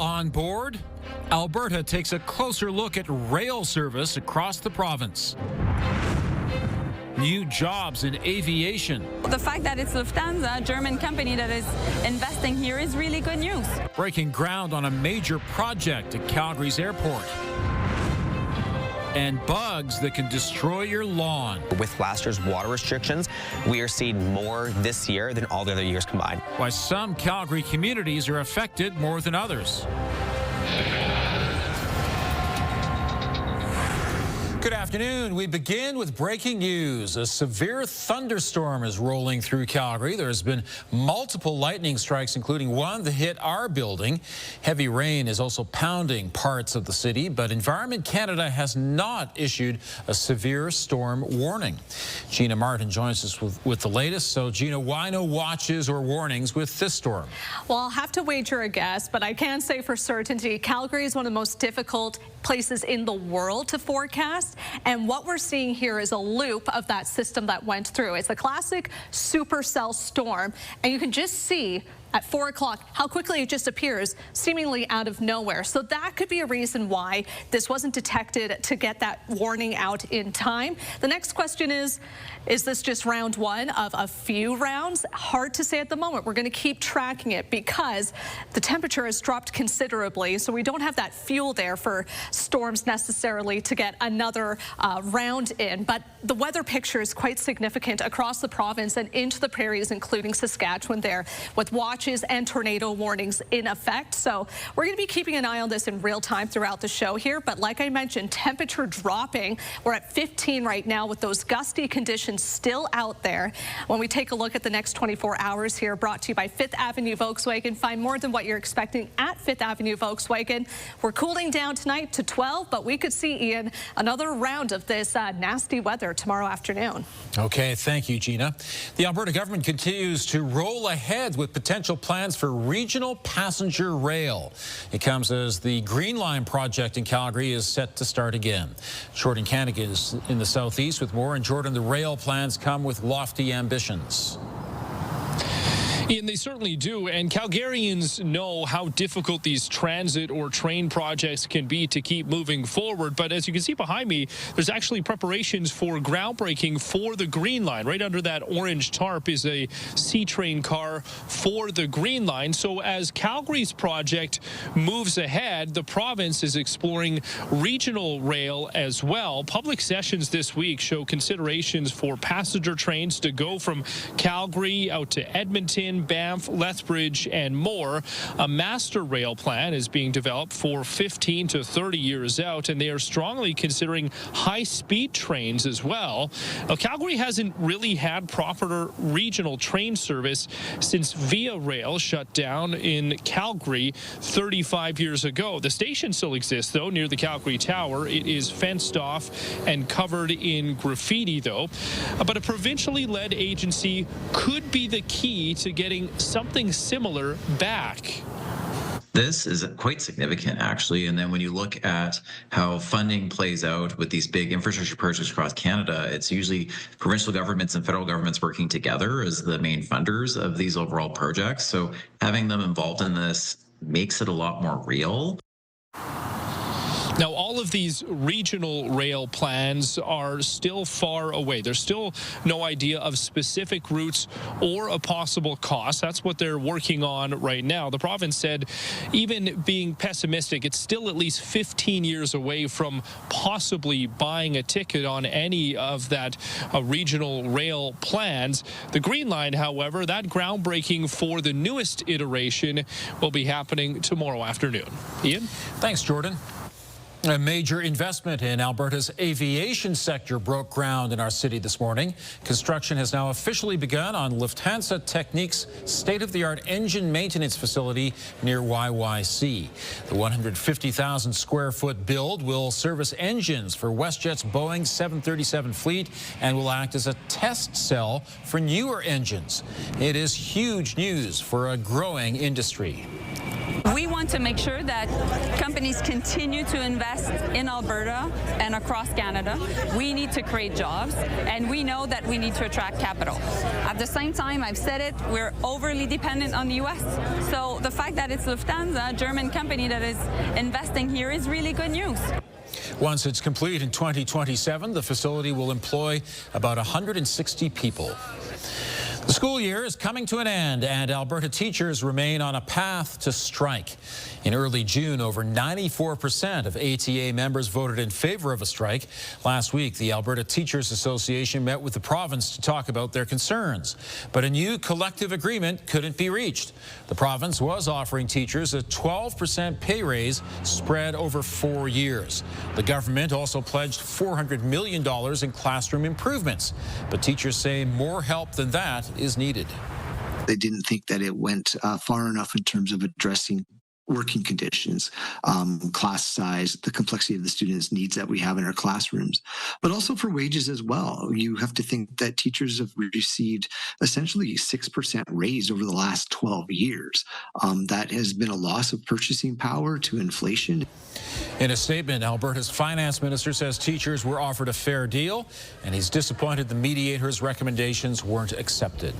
on board? Alberta takes a closer look at rail service across the province. New jobs in aviation. The fact that it's Lufanza, a German company that is investing here, is really good news. Breaking ground on a major project at Calgary's airport. And bugs that can destroy your lawn. With last year's water restrictions, we are seeing more this year than all the other years combined. Why some Calgary communities are affected more than others. Good afternoon. We begin with breaking news. A severe thunderstorm is rolling through Calgary. There's been multiple lightning strikes, including one that hit our building. Heavy rain is also pounding parts of the city, but Environment Canada has not issued a severe storm warning. Gina Martin joins us with the latest. So, Gina, why no watches or warnings with this storm? Well, I'll have to wager a guess, but I can say for certainty, Calgary is one of the most difficult places in the world to forecast. And what we're seeing here is a loop of that system that went through. It's a classic supercell storm. And you can just see at 4 o'clock how quickly it just appears, seemingly out of nowhere. So that could be a reason why this wasn't detected to get that warning out in time. The next question is this just round one of a few rounds? Hard to say at the moment. We're going to keep tracking it because the temperature has dropped considerably, so we don't have that fuel there for storms necessarily to get another round in. But the weather picture is quite significant across the province and into the prairies, including Saskatchewan there, with watches and tornado warnings in effect. So we're going to be keeping an eye on this in real time throughout the show here. But like I mentioned, temperature dropping. We're at 15 right now with those gusty conditions still out there. When we take a look at the next 24 hours here, brought to you by 5th Avenue Volkswagen. Find more than what you're expecting at 5th Avenue Volkswagen. We're cooling down tonight to 12, but we could see, Ian, another round of this nasty weather tomorrow afternoon. Okay, thank you, Gina. The Alberta government continues to roll ahead with potential plans for regional passenger rail. It comes as the Green Line project in Calgary is set to start again. Jordan Cannick is in the southeast with more. And Jordan, the rail plans come with lofty ambitions. Ian, they certainly do, and Calgarians know how difficult these transit or train projects can be to keep moving forward. But as you can see behind me, there's actually preparations for groundbreaking for the Green Line. Right under that orange tarp is a C-train car for the Green Line. So as Calgary's project moves ahead, the province is exploring regional rail as well. Public sessions this week show considerations for passenger trains to go from Calgary out to Edmonton, Banff, Lethbridge, and more. A master rail plan is being developed for 15 to 30 years out, and they are strongly considering high-speed trains as well. Now, Calgary hasn't really had proper regional train service since Via Rail shut down in Calgary 35 years ago. The station still exists, though, near the Calgary Tower. It is fenced off and covered in graffiti, though. But a provincially led agency could be the key to getting something similar back. This is quite significant, actually. And then when you look at how funding plays out with these big infrastructure projects across Canada, it's usually provincial governments and federal governments working together as the main funders of these overall projects. So having them involved in this makes it a lot more real. Now, all of these regional rail plans are still far away. There's still no idea of specific routes or a possible cost. That's what they're working on right now. The province said, even being pessimistic, it's still at least 15 years away from possibly buying a ticket on any of that regional rail plans. The Green Line, however, that groundbreaking for the newest iteration will be happening tomorrow afternoon. Ian? Thanks, Jordan. A major investment in Alberta's aviation sector broke ground in our city this morning. Construction has now officially begun on Lufanza Technique's state-of-the-art engine maintenance facility near YYC. The 150,000 square foot build will service engines for WestJet's Boeing 737 fleet and will act as a test cell for newer engines. It is huge news for a growing industry. We want to make sure that companies continue to invest in Alberta and across Canada. We need to create jobs, and we know that we need to attract capital. At the same time, I've said it, we're overly dependent on the U.S. So the fact that it's Lufanza, a German company that is investing here, is really good news. Once it's complete in 2027, the facility will employ about 160 people. The school year is coming to an end, and Alberta teachers remain on a path to strike. In early June, over 94% of ATA members voted in favor of a strike. Last week, the Alberta Teachers Association met with the province to talk about their concerns. But a new collective agreement couldn't be reached. The province was offering teachers a 12% pay raise spread over 4 years. The government also pledged $400 million in classroom improvements. But teachers say more help than that is needed. They didn't think that it went far enough in terms of addressing working conditions, class size, the complexity of the students' needs that we have in our classrooms, but also for wages as well. You have to think that teachers have received essentially 6% raise over the last 12 years. That has been a loss of purchasing power to inflation. In a statement, Alberta's finance minister says teachers were offered a fair deal, and he's disappointed the mediator's recommendations weren't accepted.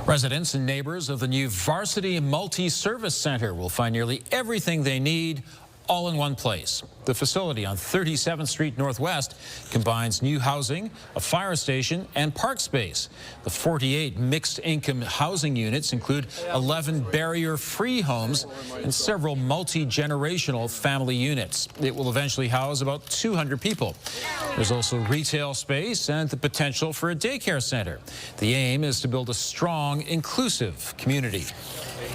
Residents and neighbors of the new Varsity Multi-Service Centre will find nearly everything they need all in one place. The facility on 37th Street Northwest combines new housing, a fire station, and park space. The 48 mixed-income housing units include 11 barrier-free homes and several multi-generational family units. It will eventually house about 200 people. There's also retail space and the potential for a daycare center. The aim is to build a strong, inclusive community.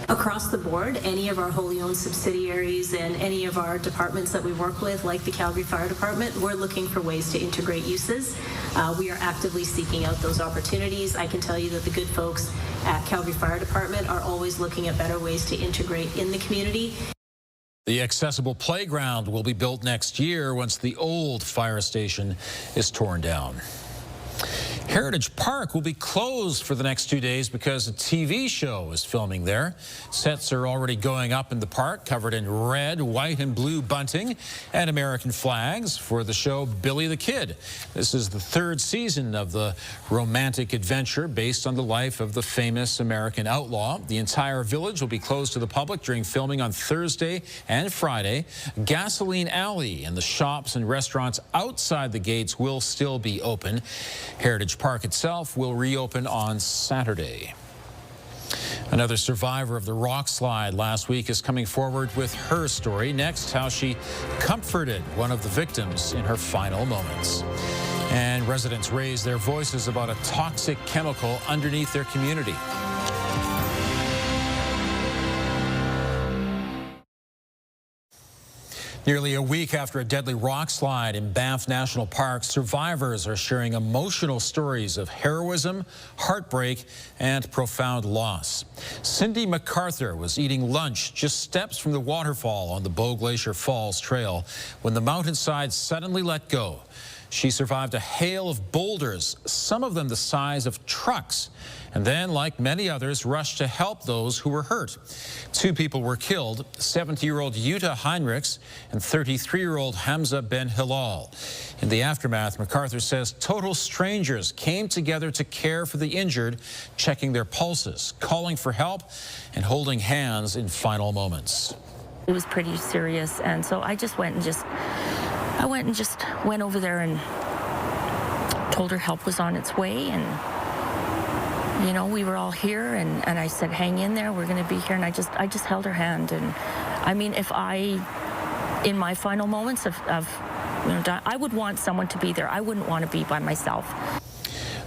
Across the board, any of our wholly owned subsidiaries and any of our departments that we work with, like the Calgary Fire Department, we're looking for ways to integrate uses. We are actively seeking out those opportunities. I can tell you that the good folks at Calgary Fire Department are always looking at better ways to integrate in the community. The accessible playground will be built next year once the old fire station is torn down. Heritage Park will be closed for the next 2 days because a TV show is filming there. Sets are already going up in the park, covered in red, white, and blue bunting and American flags for the show Billy the Kid. This is the 3rd season of the romantic adventure based on the life of the famous American outlaw. The entire village will be closed to the public during filming on Thursday and Friday. Gasoline Alley and the shops and restaurants outside the gates will still be open. Heritage Park itself will reopen on Saturday. Another survivor of the rock slide last week is coming forward with her story. Next, how she comforted one of the victims in her final moments. And residents raised their voices about a toxic chemical underneath their community. Nearly a week after a deadly rock slide in Banff National Park, survivors are sharing emotional stories of heroism, heartbreak, and profound loss. Cindy MacArthur was eating lunch just steps from the waterfall on the Bow Glacier Falls Trail when the mountainside suddenly let go. She survived a hail of boulders, some of them the size of trucks, and then, like many others, rushed to help those who were hurt. 2 people were killed, 70-year-old Jutta Heinrichs and 33-year-old Hamza Ben Hilal. In the aftermath, MacArthur says total strangers came together to care for the injured, checking their pulses, calling for help, and holding hands in final moments. It was pretty serious, and so I went over there and told her help was on its way, and you know, we were all here, and I said, hang in there, we're going to be here, and I just held her hand. And I mean, if in my final moments of I would want someone to be there. I wouldn't want to be by myself.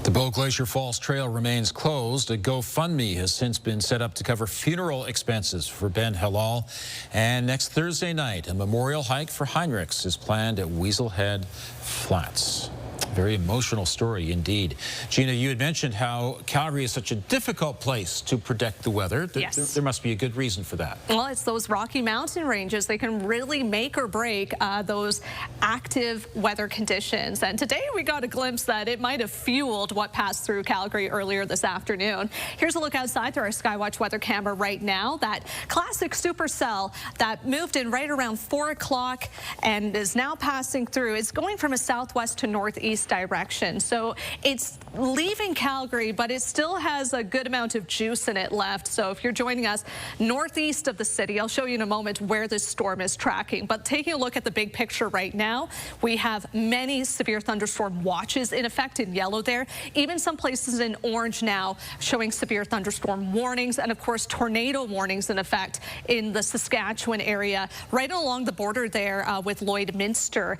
The Bow Glacier Falls Trail remains closed. A GoFundMe has since been set up to cover funeral expenses for Ben Hilal. And next Thursday night, a memorial hike for Heinrichs is planned at Weasel Head Flats. Very emotional story indeed. Gina, you had mentioned how Calgary is such a difficult place to predict the weather. Yes. There must be a good reason for that. Well, it's those Rocky Mountain ranges. They can really make or break those active weather conditions. And today we got a glimpse that it might have fueled what passed through Calgary earlier this afternoon. Here's a look outside through our Skywatch weather camera right now. That classic supercell that moved in right around 4 o'clock and is now passing through. It's going from a southwest to northeast direction. So it's leaving Calgary, but it still has a good amount of juice in it left. So if you're joining us northeast of the city, I'll show you in a moment where this storm is tracking. But taking a look at the big picture right now, we have many severe thunderstorm watches in effect in yellow there. Even some places in orange now showing severe thunderstorm warnings, and of course tornado warnings in effect in the Saskatchewan area, right along the border there with Lloydminster.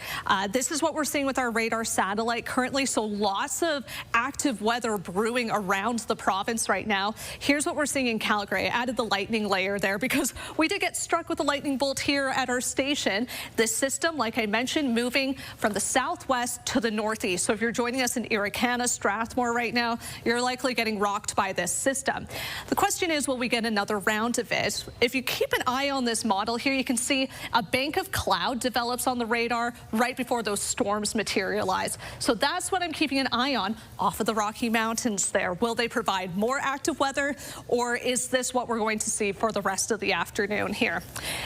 This is what we're seeing with our radar satellite currently. So lots of active weather brewing around the province right now. Here's what we're seeing in Calgary. I added the lightning layer there because we did get struck with a lightning bolt here at our station. This system, like I mentioned, moving from the southwest to the northeast. So if you're joining us in Irricana, Strathmore right now, you're likely getting rocked by this system. The question is, will we get another round of it? If you keep an eye on this model here, you can see a bank of cloud develops on the radar right before those storms materialize. So that's what I'm keeping an eye on off of the Rocky Mountains there. Will they provide more active weather, or is this what we're going to see for the rest of the afternoon here?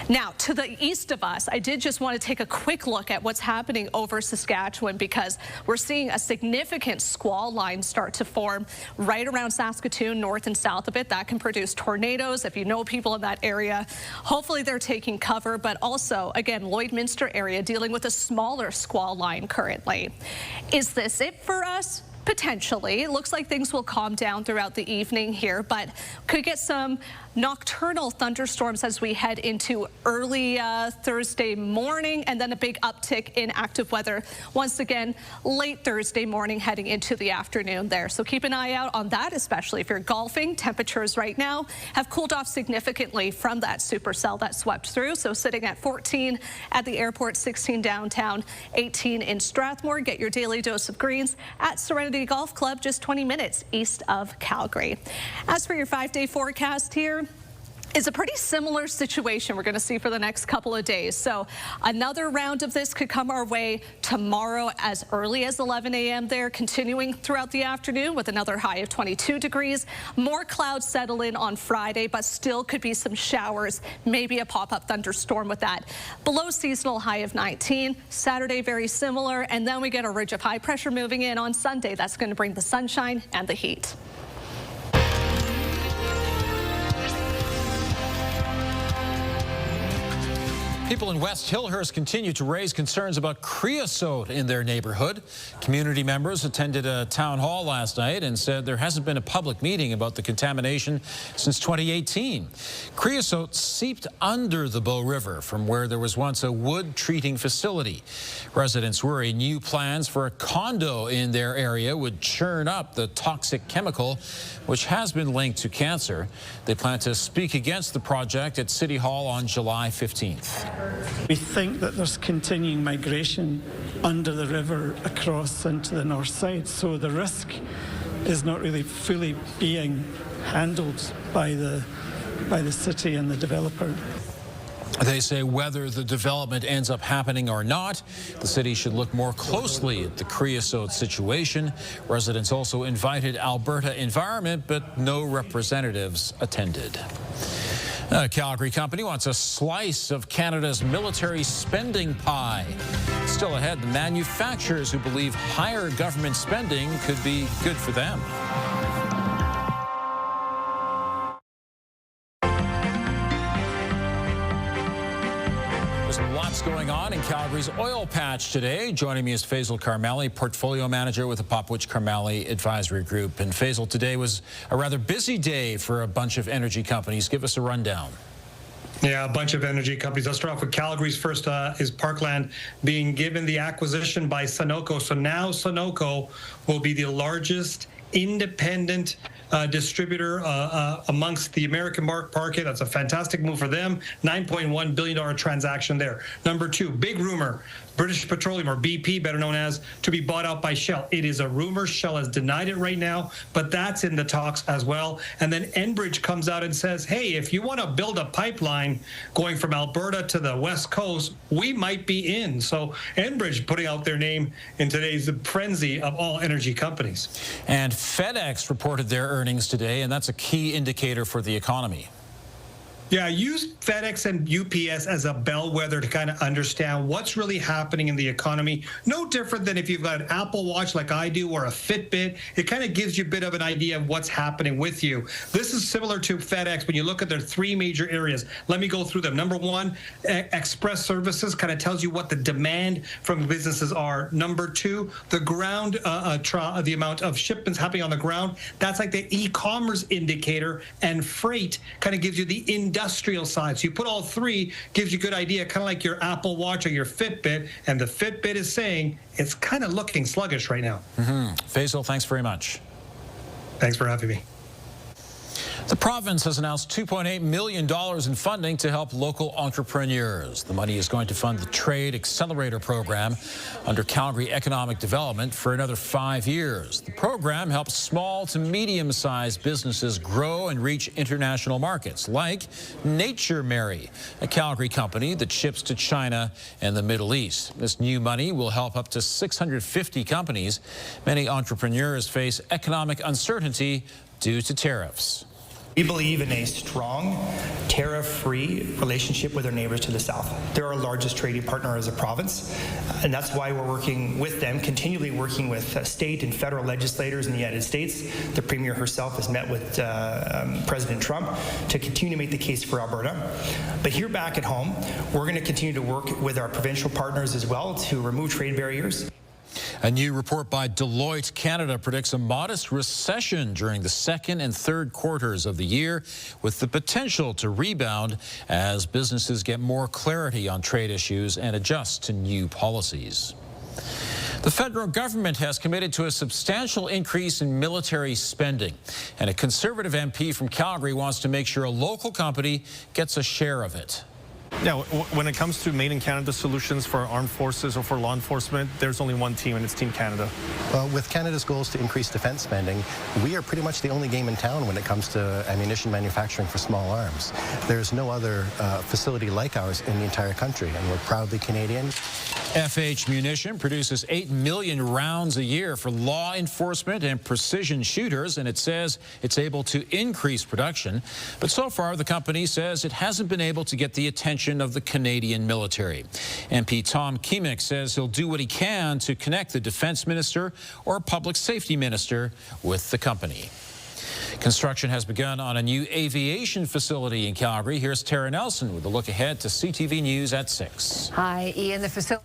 Now, to the east of us, I did just want to take a quick look at what's happening over Saskatchewan, because we're seeing a significant squall line start to form right around Saskatoon, north and south of it. That can produce tornadoes. If you know people in that area, hopefully they're taking cover, but also, again, Lloydminster area dealing with a smaller squall line currently. Is this it for us? Potentially. It looks like things will calm down throughout the evening here, but could get some nocturnal thunderstorms as we head into early Thursday morning, and then a big uptick in active weather once again late Thursday morning heading into the afternoon there. So keep an eye out on that, especially if you're golfing. Temperatures right now have cooled off significantly from that supercell that swept through. So sitting at 14 at the airport, 16 downtown, 18 in Strathmore. Get your daily dose of greens at Serenity Golf Club, just 20 minutes east of Calgary. As for your 5-day forecast here, is a pretty similar situation we're going to see for the next couple of days. So another round of this could come our way tomorrow as early as 11 a.m. there, continuing throughout the afternoon with another high of 22 degrees. More clouds settle in on Friday, but still could be some showers, maybe a pop-up thunderstorm with that. Below seasonal high of 19. Saturday, very similar. And then we get a ridge of high pressure moving in on Sunday. That's going to bring the sunshine and the heat. People in West Hillhurst continue to raise concerns about creosote in their neighborhood. Community members attended a town hall last night and said there hasn't been a public meeting about the contamination since 2018. Creosote seeped under the Bow River from where there was once a wood treating facility. Residents worry new plans for a condo in their area would churn up the toxic chemical, which has been linked to cancer. They plan to speak against the project at City Hall on July 15th. We think that there's continuing migration under the river across into the north side, so the risk is not really fully being handled by the city and the developer. They say whether the development ends up happening or not, the city should look more closely at the creosote situation. Residents also invited Alberta Environment, but no representatives attended. A Calgary company wants a slice of Canada's military spending pie. Still ahead, the manufacturers who believe higher government spending could be good for them. There's lots going on in Calgary's oil patch today. Joining me is Faisal Karmali, portfolio manager with the Popwich Karmali Advisory Group. And Faisal, today was a rather busy day for a bunch of energy companies. Give us a rundown. Yeah, a bunch of energy companies. Let's start off with Calgary's first is Parkland being given the acquisition by Sunoco. So now Sunoco will be the largest independent distributor amongst the American market. That's a fantastic move for them. $9.1 billion transaction there. Number two, big rumor. British Petroleum, or BP, better known as, to be bought out by Shell. It is a rumor. Shell has denied it right now, but that's in the talks as well. And then Enbridge comes out and says, hey, if you want to build a pipeline going from Alberta to the West Coast, we might be in. So Enbridge putting out their name in today's frenzy of all energy companies. And FedEx reported their earnings today, and that's a key indicator for the economy. Yeah, use FedEx and UPS as a bellwether to kind of understand what's really happening in the economy. No different than if you've got an Apple Watch like I do or a Fitbit. It kind of gives you a bit of an idea of what's happening with you. This is similar to FedEx when you look at their three major areas. Let me go through them. Number one, express services kind of tells you what the demand from businesses are. Number two, the ground, the amount of shipments happening on the ground. That's like the e-commerce indicator. And freight kind of gives you the industrial side. So you put all three, gives you a good idea, kind of like your Apple Watch or your Fitbit. And the Fitbit is saying it's kind of looking sluggish right now. Faisal, thanks very much. Thanks for having me. The province has announced $2.8 million in funding to help local entrepreneurs. The money is going to fund the Trade Accelerator program under Calgary Economic Development for another 5 years. The program helps small to medium-sized businesses grow and reach international markets, like Nature Mary, a Calgary company that ships to China and the Middle East. This new money will help up to 650 companies. Many entrepreneurs face economic uncertainty due to tariffs. We believe in a strong, tariff-free relationship with our neighbors to the south. They're our largest trading partner as a province, and that's why we're working with them, continually working with state and federal legislators in the United States. The Premier herself has met with President Trump to continue to make the case for Alberta. But here back at home, we're going to continue to work with our provincial partners as well to remove trade barriers. A new report by Deloitte Canada predicts a modest recession during the second and third quarters of the year, with the potential to rebound as businesses get more clarity on trade issues and adjust to new policies. The federal government has committed to a substantial increase in military spending, and a Conservative MP from Calgary wants to make sure a local company gets a share of it. Yeah, when it comes to made in Canada solutions for armed forces or for law enforcement, there's only one team, and it's Team Canada. Well, with Canada's goals to increase defense spending, we are pretty much the only game in town when it comes to ammunition manufacturing for small arms. There's no other facility like ours in the entire country, and we're proudly Canadian. FH Munition produces 8 million rounds a year for law enforcement and precision shooters, and it says it's able to increase production. But so far, the company says it hasn't been able to get the attention of the Canadian military. MP Tom Kiemick says he'll do what he can to connect the defense minister or public safety minister with the company. Construction has begun on a new aviation facility in Calgary. Here's Tara Nelson with a look ahead to CTV News at 6. Hi, Ian. The facility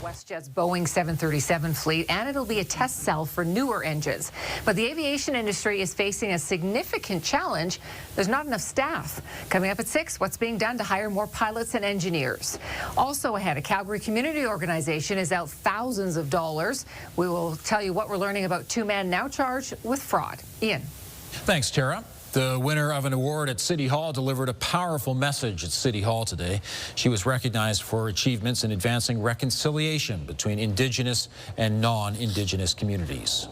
WestJet's Boeing 737 fleet, and it'll be a test cell for newer engines. But the aviation industry is facing a significant challenge. There's not enough staff. Coming up at 6, what's being done to hire more pilots and engineers. Also ahead, a Calgary community organization is out thousands of dollars. We will tell you what we're learning about two men now charged with fraud. Ian. Thanks, Tara. The winner of an award at City Hall delivered a powerful message at City Hall today. She was recognized for achievements in advancing reconciliation between Indigenous and non-Indigenous communities.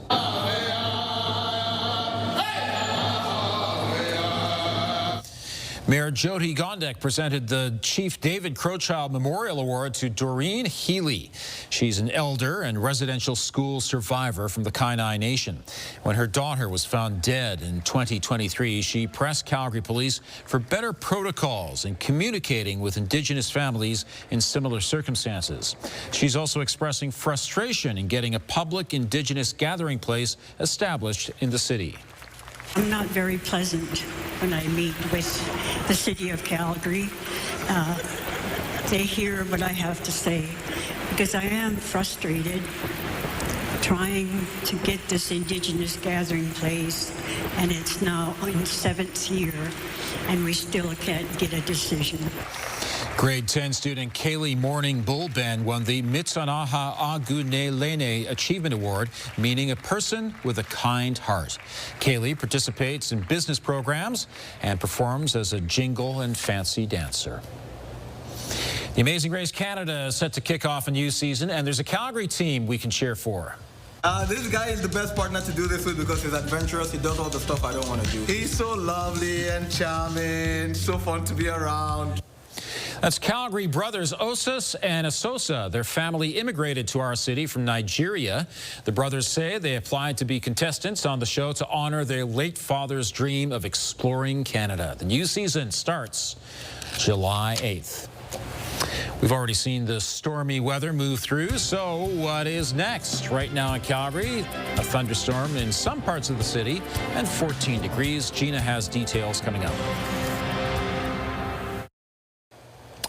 Mayor Jyoti Gondek presented the Chief David Crochild Memorial Award to Doreen Healy. She's an elder and residential school survivor from the Kainai Nation. When her daughter was found dead in 2023, she pressed Calgary Police for better protocols in communicating with Indigenous families in similar circumstances. She's also expressing frustration in getting a public Indigenous gathering place established in the city. I'm not very pleasant when I meet with the city of Calgary. They hear what I have to say because I am frustrated trying to get this Indigenous gathering place, and it's now in 7th year and we still can't get a decision. Grade 10 student Kaylee Morning Bullben won the Mitsanaha Agunelene Achievement Award, meaning a person with a kind heart. Kaylee participates in business programs and performs as a jingle and fancy dancer. The Amazing Race Canada is set to kick off a new season, and there's a Calgary team we can cheer for. This guy is the best partner to do this with because he's adventurous. He does all the stuff I don't want to do. He's so lovely and charming, so fun to be around. That's Calgary brothers Osas and Asosa. Their family immigrated to our city from Nigeria. The brothers say they applied to be contestants on the show to honor their late father's dream of exploring Canada. The new season starts July 8th. We've already seen the stormy weather move through, so what is next? Right now in Calgary, a thunderstorm in some parts of the city and 14 degrees. Gina has details coming up.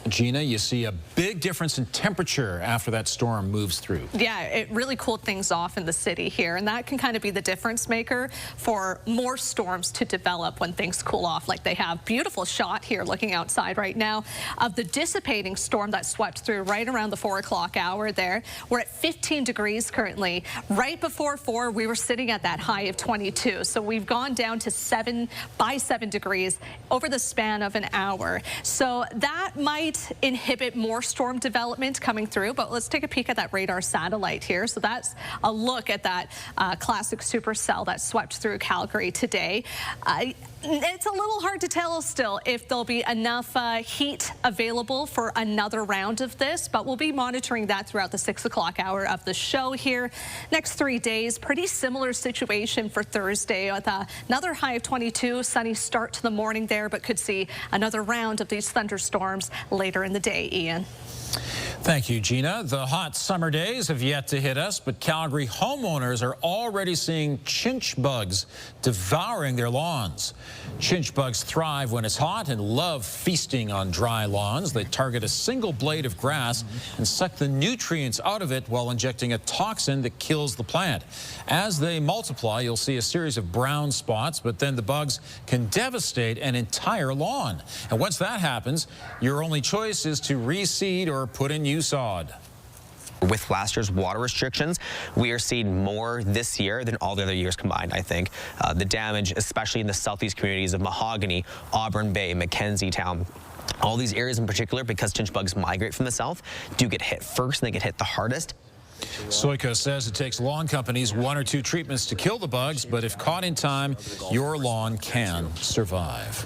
Gina, you see a big difference in temperature after that storm moves through. Yeah, it really cooled things off in the city here, and that can kind of be the difference maker for more storms to develop when things cool off like they have. Beautiful shot here looking outside right now of the dissipating storm that swept through right around the 4 o'clock hour there. We're at 15 degrees currently. Right before 4, we were sitting at that high of 22. So we've gone down to 7 degrees over the span of an hour. So that might inhibit more storm development coming through, but let's take a peek at that radar satellite here. So that's a look at that classic supercell that swept through Calgary today. It's a little hard to tell still if there'll be enough heat available for another round of this, but we'll be monitoring that throughout the 6 o'clock hour of the show here. Next 3 days, pretty similar situation for Thursday with another high of 22, sunny start to the morning there, but could see another round of these thunderstorms later in the day. Ian. Thank you, Gina. The hot summer days have yet to hit us, but Calgary homeowners are already seeing chinch bugs devouring their lawns. Chinch bugs thrive when it's hot and love feasting on dry lawns. They target a single blade of grass and suck the nutrients out of it while injecting a toxin that kills the plant. As they multiply, you'll see a series of brown spots, but then the bugs can devastate an entire lawn. And once that happens, your only choice is to reseed or put in new sod. With last year's water restrictions, we are seeing more this year than all the other years combined, I think. The damage, especially in the southeast communities of Mahogany, Auburn Bay, Mackenzie Town, all these areas in particular, because chinch bugs migrate from the south, do get hit first and they get hit the hardest. Soika says it takes lawn companies 1 or 2 treatments to kill the bugs, but if caught in time, your lawn can survive.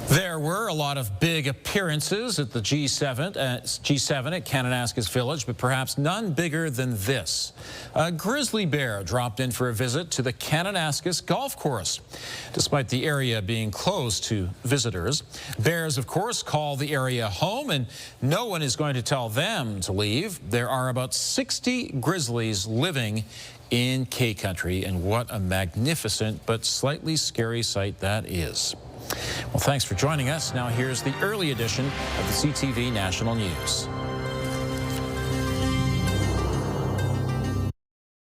There were a lot of big appearances at the G7 at Kananaskis Village, but perhaps none bigger than this. A grizzly bear dropped in for a visit to the Kananaskis golf course. Despite the area being closed to visitors, bears, of course, call the area home, and no one is going to tell them to leave. There are about 60 grizzlies living in K-Country, and what a magnificent but slightly scary sight that is. Well, thanks for joining us. Now here's the early edition of the CTV National News.